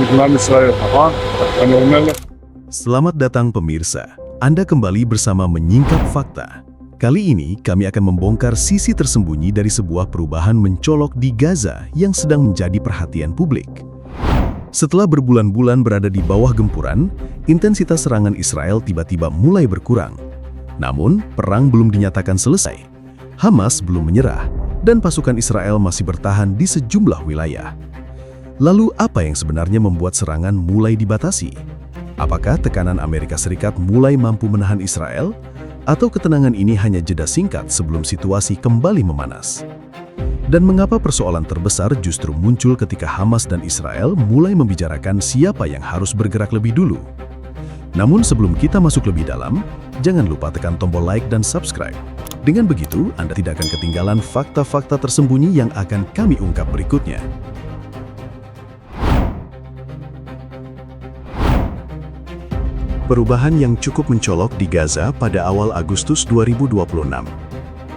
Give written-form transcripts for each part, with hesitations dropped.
Islam Israel apa? Fenomena. Selamat datang pemirsa, Anda kembali bersama Menyingkap Fakta. Kali ini kami akan membongkar sisi tersembunyi dari sebuah perubahan mencolok di Gaza yang sedang menjadi perhatian publik. Setelah berbulan-bulan berada di bawah gempuran, intensitas serangan Israel tiba-tiba mulai berkurang. Namun, perang belum dinyatakan selesai. Hamas belum menyerah, dan pasukan Israel masih bertahan di sejumlah wilayah. Lalu apa yang sebenarnya membuat serangan mulai dibatasi? Apakah tekanan Amerika Serikat mulai mampu menahan Israel? Atau ketenangan ini hanya jeda singkat sebelum situasi kembali memanas? Dan mengapa persoalan terbesar justru muncul ketika Hamas dan Israel mulai membicarakan siapa yang harus bergerak lebih dulu? Namun sebelum kita masuk lebih dalam, jangan lupa tekan tombol like dan subscribe. Dengan begitu, Anda tidak akan ketinggalan fakta-fakta tersembunyi yang akan kami ungkap berikutnya. Perubahan yang cukup mencolok di Gaza pada awal Agustus 2026.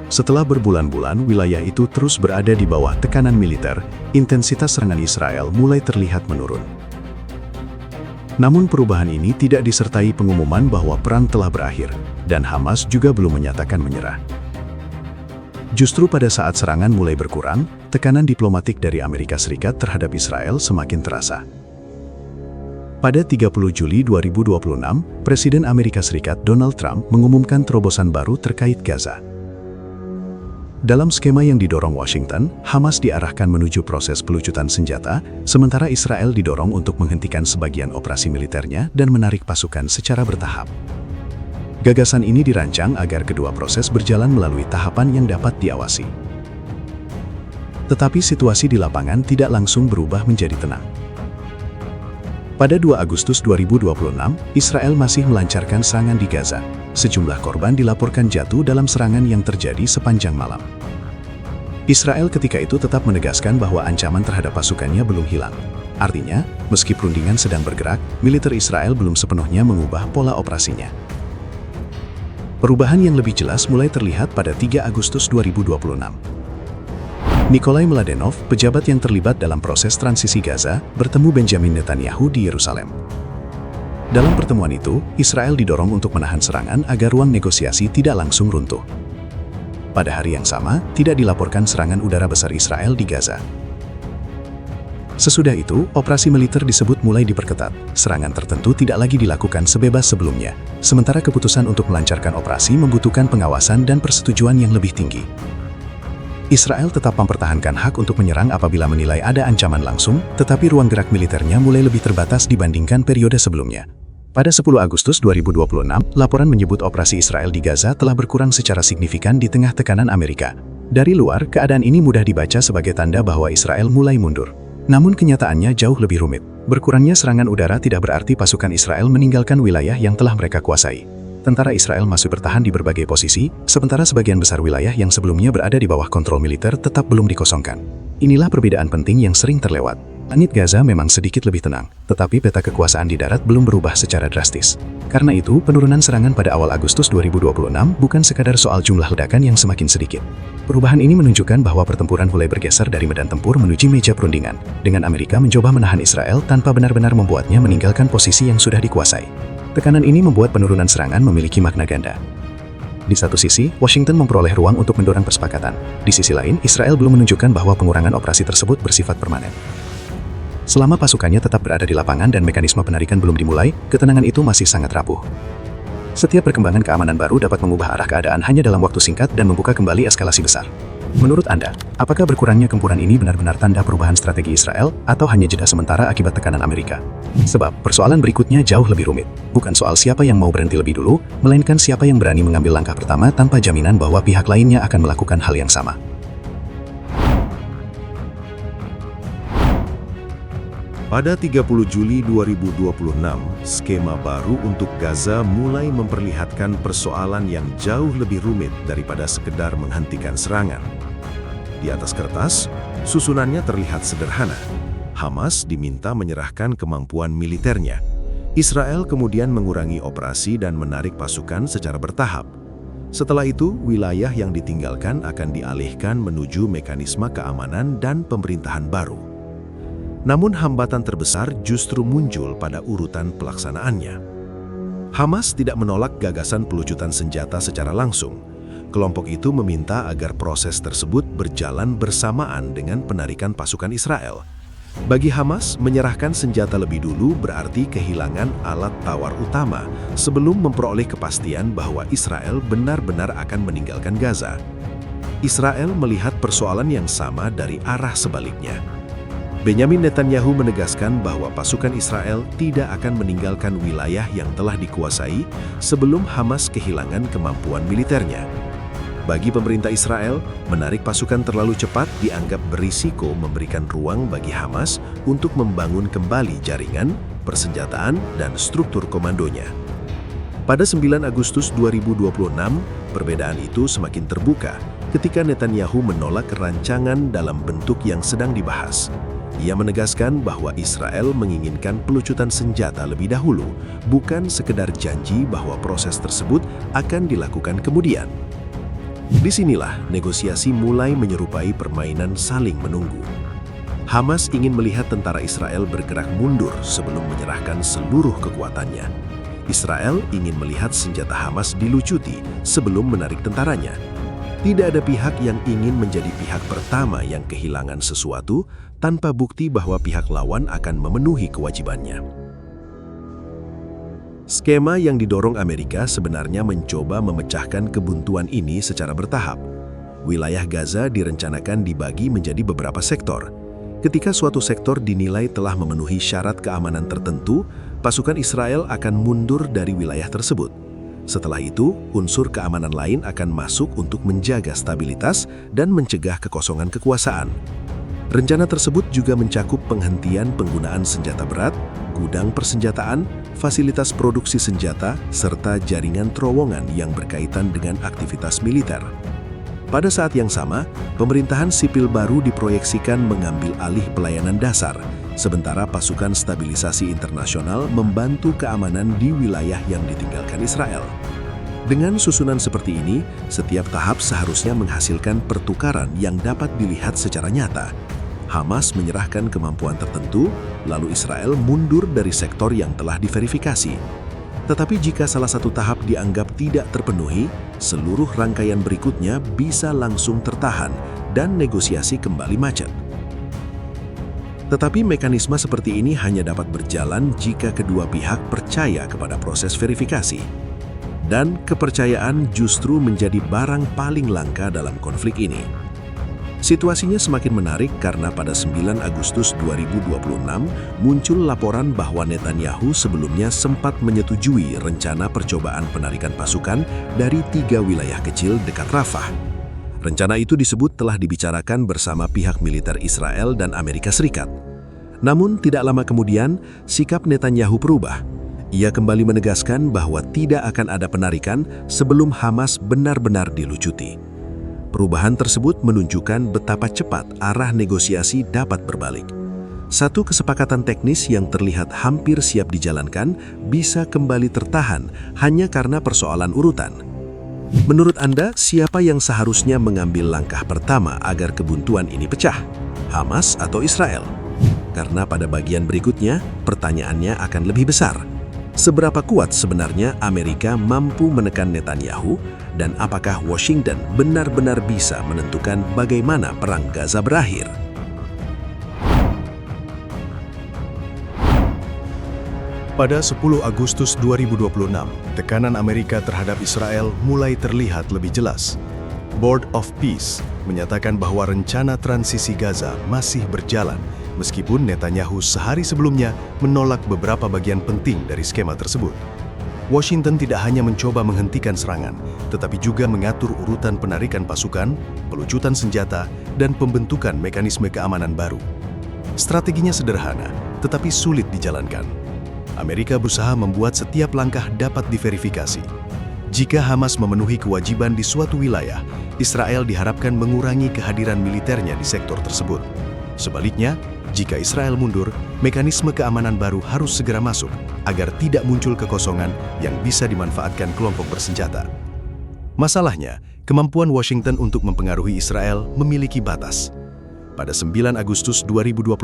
Setelah berbulan-bulan wilayah itu terus berada di bawah tekanan militer, intensitas serangan Israel mulai terlihat menurun. Namun perubahan ini tidak disertai pengumuman bahwa perang telah berakhir, dan Hamas juga belum menyatakan menyerah. Justru pada saat serangan mulai berkurang, tekanan diplomatik dari Amerika Serikat terhadap Israel semakin terasa. Pada 30 Juli 2026, Presiden Amerika Serikat Donald Trump mengumumkan terobosan baru terkait Gaza. Dalam skema yang didorong Washington, Hamas diarahkan menuju proses pelucutan senjata, sementara Israel didorong untuk menghentikan sebagian operasi militernya dan menarik pasukan secara bertahap. Gagasan ini dirancang agar kedua proses berjalan melalui tahapan yang dapat diawasi. Tetapi situasi di lapangan tidak langsung berubah menjadi tenang. Pada 2 Agustus 2026, Israel masih melancarkan serangan di Gaza. Sejumlah korban dilaporkan jatuh dalam serangan yang terjadi sepanjang malam. Israel ketika itu tetap menegaskan bahwa ancaman terhadap pasukannya belum hilang. Artinya, meski perundingan sedang bergerak, militer Israel belum sepenuhnya mengubah pola operasinya. Perubahan yang lebih jelas mulai terlihat pada 3 Agustus 2026. Nikolai Mladenov, pejabat yang terlibat dalam proses transisi Gaza, bertemu Benjamin Netanyahu di Yerusalem. Dalam pertemuan itu, Israel didorong untuk menahan serangan agar ruang negosiasi tidak langsung runtuh. Pada hari yang sama, tidak dilaporkan serangan udara besar Israel di Gaza. Sesudah itu, operasi militer disebut mulai diperketat. Serangan tertentu tidak lagi dilakukan sebebas sebelumnya, sementara keputusan untuk melancarkan operasi membutuhkan pengawasan dan persetujuan yang lebih tinggi. Israel tetap mempertahankan hak untuk menyerang apabila menilai ada ancaman langsung, tetapi ruang gerak militernya mulai lebih terbatas dibandingkan periode sebelumnya. Pada 10 Agustus 2026, laporan menyebut operasi Israel di Gaza telah berkurang secara signifikan di tengah tekanan Amerika. Dari luar, keadaan ini mudah dibaca sebagai tanda bahwa Israel mulai mundur. Namun kenyataannya jauh lebih rumit. Berkurangnya serangan udara tidak berarti pasukan Israel meninggalkan wilayah yang telah mereka kuasai. Tentara Israel masih bertahan di berbagai posisi, sementara sebagian besar wilayah yang sebelumnya berada di bawah kontrol militer tetap belum dikosongkan. Inilah perbedaan penting yang sering terlewat. Langit Gaza memang sedikit lebih tenang, tetapi peta kekuasaan di darat belum berubah secara drastis. Karena itu, penurunan serangan pada awal Agustus 2026 bukan sekadar soal jumlah ledakan yang semakin sedikit. Perubahan ini menunjukkan bahwa pertempuran mulai bergeser dari medan tempur menuju meja perundingan, dengan Amerika mencoba menahan Israel tanpa benar-benar membuatnya meninggalkan posisi yang sudah dikuasai. Tekanan ini membuat penurunan serangan memiliki makna ganda. Di satu sisi, Washington memperoleh ruang untuk mendorong kesepakatan. Di sisi lain, Israel belum menunjukkan bahwa pengurangan operasi tersebut bersifat permanen. Selama pasukannya tetap berada di lapangan dan mekanisme penarikan belum dimulai, ketenangan itu masih sangat rapuh. Setiap perkembangan keamanan baru dapat mengubah arah keadaan hanya dalam waktu singkat dan membuka kembali eskalasi besar. Menurut Anda, apakah berkurangnya gempuran ini benar-benar tanda perubahan strategi Israel atau hanya jeda sementara akibat tekanan Amerika? Sebab, persoalan berikutnya jauh lebih rumit. Bukan soal siapa yang mau berhenti lebih dulu, melainkan siapa yang berani mengambil langkah pertama tanpa jaminan bahwa pihak lainnya akan melakukan hal yang sama. Pada 30 Juli 2026, skema baru untuk Gaza mulai memperlihatkan persoalan yang jauh lebih rumit daripada sekedar menghentikan serangan. Di atas kertas, susunannya terlihat sederhana. Hamas diminta menyerahkan kemampuan militernya. Israel kemudian mengurangi operasi dan menarik pasukan secara bertahap. Setelah itu, wilayah yang ditinggalkan akan dialihkan menuju mekanisme keamanan dan pemerintahan baru. Namun hambatan terbesar justru muncul pada urutan pelaksanaannya. Hamas tidak menolak gagasan pelucutan senjata secara langsung. Kelompok itu meminta agar proses tersebut berjalan bersamaan dengan penarikan pasukan Israel. Bagi Hamas, menyerahkan senjata lebih dulu berarti kehilangan alat tawar utama sebelum memperoleh kepastian bahwa Israel benar-benar akan meninggalkan Gaza. Israel melihat persoalan yang sama dari arah sebaliknya. Benyamin Netanyahu menegaskan bahwa pasukan Israel tidak akan meninggalkan wilayah yang telah dikuasai sebelum Hamas kehilangan kemampuan militernya. Bagi pemerintah Israel, menarik pasukan terlalu cepat dianggap berisiko memberikan ruang bagi Hamas untuk membangun kembali jaringan, persenjataan, dan struktur komandonya. Pada 9 Agustus 2026, perbedaan itu semakin terbuka ketika Netanyahu menolak rancangan dalam bentuk yang sedang dibahas. Ia menegaskan bahwa Israel menginginkan pelucutan senjata lebih dahulu, bukan sekedar janji bahwa proses tersebut akan dilakukan kemudian. Disinilah negosiasi mulai menyerupai permainan saling menunggu. Hamas ingin melihat tentara Israel bergerak mundur sebelum menyerahkan seluruh kekuatannya. Israel ingin melihat senjata Hamas dilucuti sebelum menarik tentaranya. Tidak ada pihak yang ingin menjadi pihak pertama yang kehilangan sesuatu tanpa bukti bahwa pihak lawan akan memenuhi kewajibannya. Skema yang didorong Amerika sebenarnya mencoba memecahkan kebuntuan ini secara bertahap. Wilayah Gaza direncanakan dibagi menjadi beberapa sektor. Ketika suatu sektor dinilai telah memenuhi syarat keamanan tertentu, pasukan Israel akan mundur dari wilayah tersebut. Setelah itu, unsur keamanan lain akan masuk untuk menjaga stabilitas dan mencegah kekosongan kekuasaan. Rencana tersebut juga mencakup penghentian penggunaan senjata berat, gudang persenjataan, fasilitas produksi senjata, serta jaringan terowongan yang berkaitan dengan aktivitas militer. Pada saat yang sama, pemerintahan sipil baru diproyeksikan mengambil alih pelayanan dasar, sementara pasukan stabilisasi internasional membantu keamanan di wilayah yang ditinggalkan Israel. Dengan susunan seperti ini, setiap tahap seharusnya menghasilkan pertukaran yang dapat dilihat secara nyata. Hamas menyerahkan kemampuan tertentu, lalu Israel mundur dari sektor yang telah diverifikasi. Tetapi jika salah satu tahap dianggap tidak terpenuhi, seluruh rangkaian berikutnya bisa langsung tertahan dan negosiasi kembali macet. Tetapi mekanisme seperti ini hanya dapat berjalan jika kedua pihak percaya kepada proses verifikasi. Dan kepercayaan justru menjadi barang paling langka dalam konflik ini. Situasinya semakin menarik karena pada 9 Agustus 2026 muncul laporan bahwa Netanyahu sebelumnya sempat menyetujui rencana percobaan penarikan pasukan dari 3 wilayah kecil dekat Rafah. Rencana itu disebut telah dibicarakan bersama pihak militer Israel dan Amerika Serikat. Namun tidak lama kemudian, sikap Netanyahu berubah. Ia kembali menegaskan bahwa tidak akan ada penarikan sebelum Hamas benar-benar dilucuti. Perubahan tersebut menunjukkan betapa cepat arah negosiasi dapat berbalik. Satu kesepakatan teknis yang terlihat hampir siap dijalankan bisa kembali tertahan hanya karena persoalan urutan. Menurut Anda, siapa yang seharusnya mengambil langkah pertama agar kebuntuan ini pecah? Hamas atau Israel? Karena pada bagian berikutnya, pertanyaannya akan lebih besar. Seberapa kuat sebenarnya Amerika mampu menekan Netanyahu, dan apakah Washington benar-benar bisa menentukan bagaimana perang Gaza berakhir? Pada 10 Agustus 2026, tekanan Amerika terhadap Israel mulai terlihat lebih jelas. Board of Peace menyatakan bahwa rencana transisi Gaza masih berjalan, meskipun Netanyahu sehari sebelumnya menolak beberapa bagian penting dari skema tersebut. Washington tidak hanya mencoba menghentikan serangan, tetapi juga mengatur urutan penarikan pasukan, pelucutan senjata, dan pembentukan mekanisme keamanan baru. Strateginya sederhana, tetapi sulit dijalankan. Amerika berusaha membuat setiap langkah dapat diverifikasi. Jika Hamas memenuhi kewajiban di suatu wilayah, Israel diharapkan mengurangi kehadiran militernya di sektor tersebut. Sebaliknya, jika Israel mundur, mekanisme keamanan baru harus segera masuk agar tidak muncul kekosongan yang bisa dimanfaatkan kelompok bersenjata. Masalahnya, kemampuan Washington untuk mempengaruhi Israel memiliki batas. pada 9 Agustus 2026,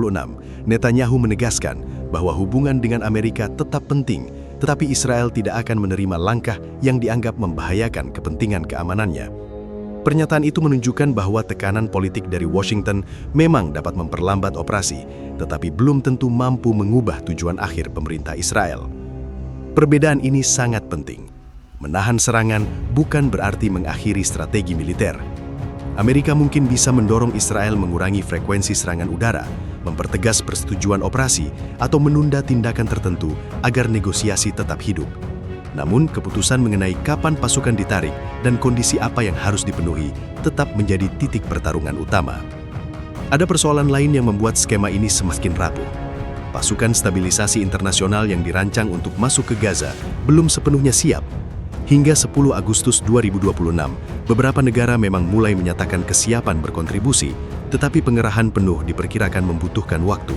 Netanyahu menegaskan bahwa hubungan dengan Amerika tetap penting, tetapi Israel tidak akan menerima langkah yang dianggap membahayakan kepentingan keamanannya. Pernyataan itu menunjukkan bahwa tekanan politik dari Washington memang dapat memperlambat operasi, tetapi belum tentu mampu mengubah tujuan akhir pemerintah Israel. Perbedaan ini sangat penting. Menahan serangan bukan berarti mengakhiri strategi militer. Amerika mungkin bisa mendorong Israel mengurangi frekuensi serangan udara, mempertegas persetujuan operasi, atau menunda tindakan tertentu agar negosiasi tetap hidup. Namun, keputusan mengenai kapan pasukan ditarik dan kondisi apa yang harus dipenuhi tetap menjadi titik pertarungan utama. Ada persoalan lain yang membuat skema ini semakin rapuh. Pasukan stabilisasi internasional yang dirancang untuk masuk ke Gaza belum sepenuhnya siap. Hingga 10 Agustus 2026, beberapa negara memang mulai menyatakan kesiapan berkontribusi, tetapi pengerahan penuh diperkirakan membutuhkan waktu.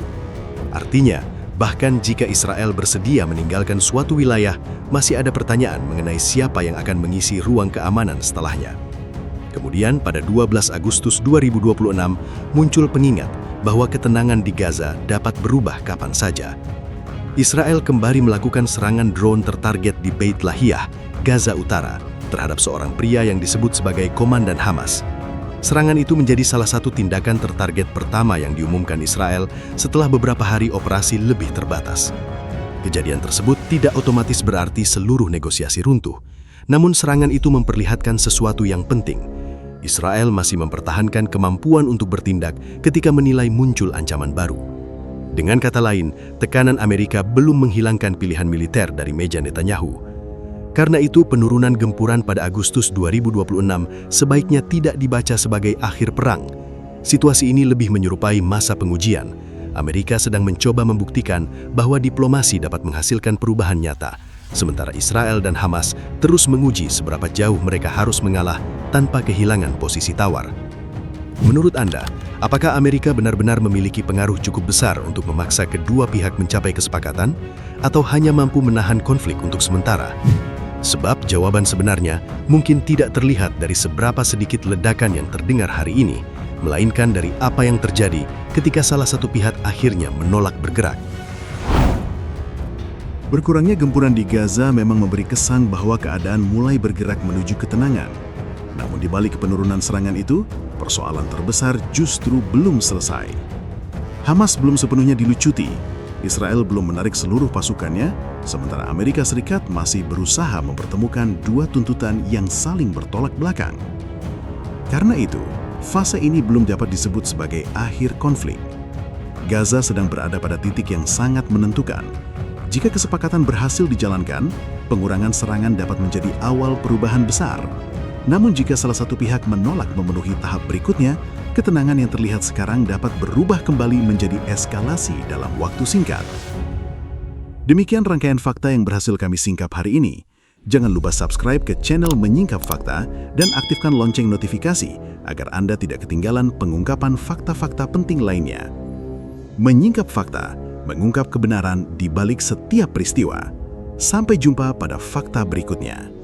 Artinya, bahkan jika Israel bersedia meninggalkan suatu wilayah, masih ada pertanyaan mengenai siapa yang akan mengisi ruang keamanan setelahnya. Kemudian pada 12 Agustus 2026, muncul pengingat bahwa ketenangan di Gaza dapat berubah kapan saja. Israel kembali melakukan serangan drone tertarget di Beit Lahiyah, Gaza Utara, terhadap seorang pria yang disebut sebagai komandan Hamas. Serangan itu menjadi salah satu tindakan tertarget pertama yang diumumkan Israel setelah beberapa hari operasi lebih terbatas. Kejadian tersebut tidak otomatis berarti seluruh negosiasi runtuh, namun serangan itu memperlihatkan sesuatu yang penting. Israel masih mempertahankan kemampuan untuk bertindak ketika menilai muncul ancaman baru. Dengan kata lain, tekanan Amerika belum menghilangkan pilihan militer dari meja Netanyahu. Karena itu, penurunan gempuran pada Agustus 2026 sebaiknya tidak dibaca sebagai akhir perang. Situasi ini lebih menyerupai masa pengujian. Amerika sedang mencoba membuktikan bahwa diplomasi dapat menghasilkan perubahan nyata, sementara Israel dan Hamas terus menguji seberapa jauh mereka harus mengalah tanpa kehilangan posisi tawar. Menurut Anda, apakah Amerika benar-benar memiliki pengaruh cukup besar untuk memaksa kedua pihak mencapai kesepakatan, atau hanya mampu menahan konflik untuk sementara? Sebab jawaban sebenarnya mungkin tidak terlihat dari seberapa sedikit ledakan yang terdengar hari ini, melainkan dari apa yang terjadi ketika salah satu pihak akhirnya menolak bergerak. Berkurangnya gempuran di Gaza memang memberi kesan bahwa keadaan mulai bergerak menuju ketenangan. Namun di balik penurunan serangan itu, persoalan terbesar justru belum selesai. Hamas belum sepenuhnya dilucuti, Israel belum menarik seluruh pasukannya, sementara Amerika Serikat masih berusaha mempertemukan dua tuntutan yang saling bertolak belakang. Karena itu, fase ini belum dapat disebut sebagai akhir konflik. Gaza sedang berada pada titik yang sangat menentukan. Jika kesepakatan berhasil dijalankan, pengurangan serangan dapat menjadi awal perubahan besar. Namun jika salah satu pihak menolak memenuhi tahap berikutnya, ketenangan yang terlihat sekarang dapat berubah kembali menjadi eskalasi dalam waktu singkat. Demikian rangkaian fakta yang berhasil kami singkap hari ini. Jangan lupa subscribe ke channel Menyingkap Fakta dan aktifkan lonceng notifikasi agar Anda tidak ketinggalan pengungkapan fakta-fakta penting lainnya. Menyingkap Fakta, mengungkap kebenaran di balik setiap peristiwa. Sampai jumpa pada fakta berikutnya.